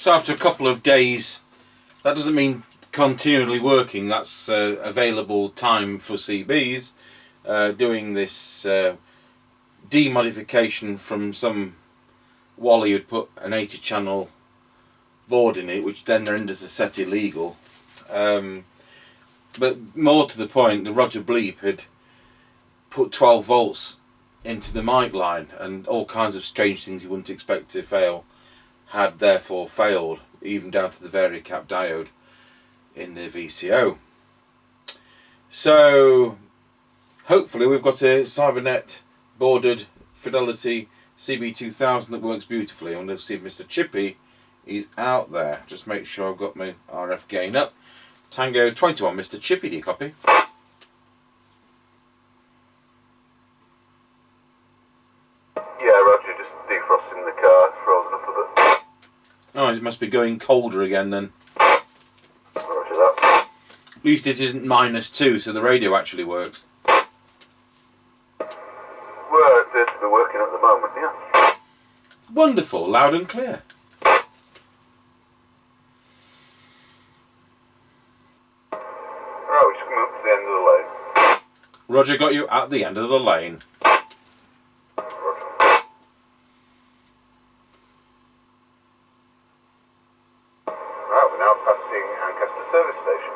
So after a couple of days, that doesn't mean continually working, that's available time for CBs, doing this demodification from some Wally who'd put an 80 channel board in it, which then renders the set illegal. But more to the point, the Roger Bleep had put 12 volts into the mic line, and all kinds of strange things you wouldn't expect to fail had therefore failed, even down to the varicap diode in the VCO. So hopefully we've got a Cybernet bordered Fidelity CB2000 that works beautifully. I'm going to see if Mr. Chippie is out there. Just make sure I've got my RF gain up. Tango 21, Mr. Chippie, do you copy? Yeah, Roger, just defrosting the car, frozen up a bit. Oh, it must be going colder again then. Roger that. At least it isn't -2, so the radio actually works. Well, it appears to be working at the moment, yeah. Wonderful, loud and clear. Right, we're just coming up to the end of the lane. Roger got you at the end of the lane. Roger. Right, we're now passing Ancaster service station.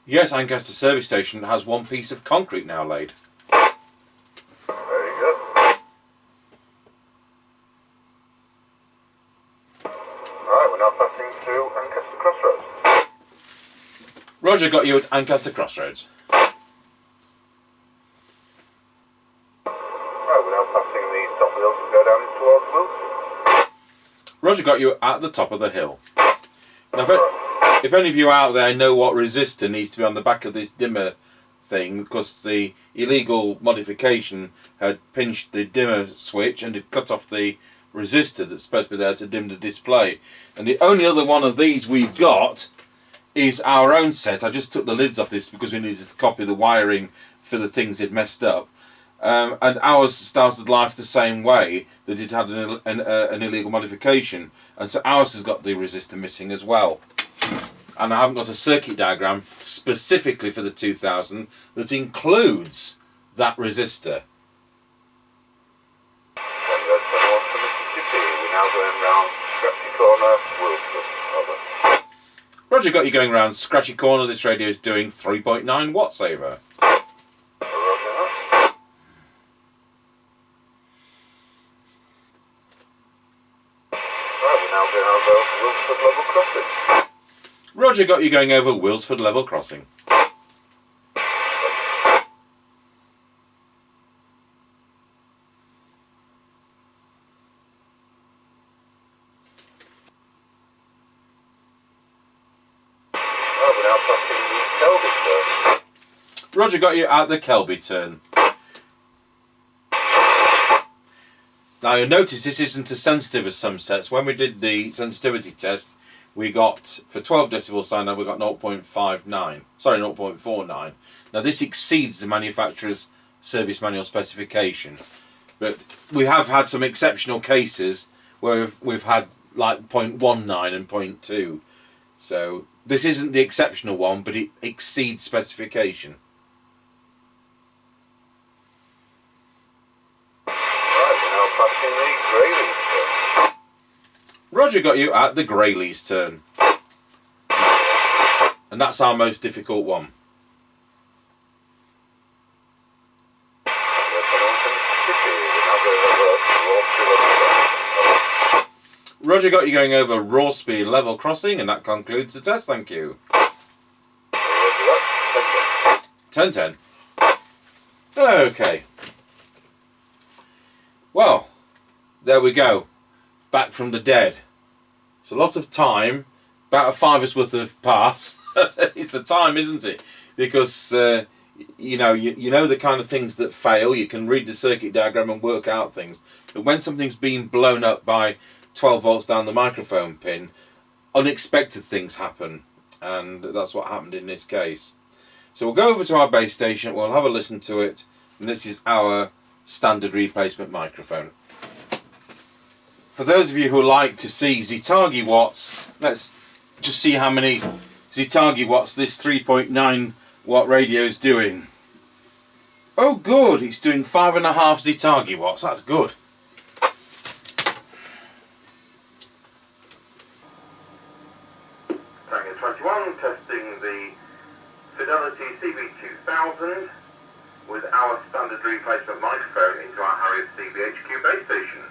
Yes, Ancaster service station has one piece of concrete now laid. Very good. Right, we're now passing through Ancaster Crossroads. Roger got you at Ancaster Crossroads. Right, we're now passing the top wheels and go down towards Wilson. Roger got you at the top of the hill. Now, if any of you out there know what resistor needs to be on the back of this dimmer thing, because the illegal modification had pinched the dimmer switch and had cut off the resistor that's supposed to be there to dim the display. And the only other one of these we've got is our own set. I just took the lids off this because we needed to copy the wiring for the things it messed up. And ours started life the same way, that it had an illegal modification, and so ours has got the resistor missing as well. And I haven't got a circuit diagram specifically for the 2000 that includes that resistor. Tango 21 for Mr. Chippie. We're now going round Scratchy Corner, Wilson. Over. Roger got you going around Scratchy Corner. This radio is doing 3.9 watts over. Roger that. Right, we're now going over Wilsford Level Crossing. Roger got you going over Wilsford Level Crossing. We're now passing the Kelby turn. Roger got you at the Kelby turn. Now you'll notice this isn't as sensitive as some sets. When we did the sensitivity test, we got, for 12 decibel standard, we got 0.59. Sorry, 0.49. Now this exceeds the manufacturer's service manual specification. But we have had some exceptional cases where we've had like 0.19 and 0.2. So this isn't the exceptional one, but it exceeds specification. Right, we're now passing the Greyleys turn. Roger got you at the Greyleys turn. And that's our most difficult one. Roger got you going over raw speed level crossing, and that concludes the test. Thank you. 10-10. Okay. Well, there we go. Back from the dead. It's a lot of time. About a fiver's worth of pass. It's the time, isn't it? Because you know the kind of things that fail. You can read the circuit diagram and work out things. But when something's been blown up by 12 volts down the microphone pin, unexpected things happen, and that's what happened in this case. So we'll go over to our base station, we'll have a listen to it, and this is our standard replacement microphone. for those of you who like to see Zetagi watts, let's just see how many Zetagi watts this 3.9 watt radio is doing. Oh good, it's doing 5.5 Zetagi watts, that's good. Tango 21, testing the Fidelity CB2000 with our standard replacement microphone into our Harrier CBHQ base station.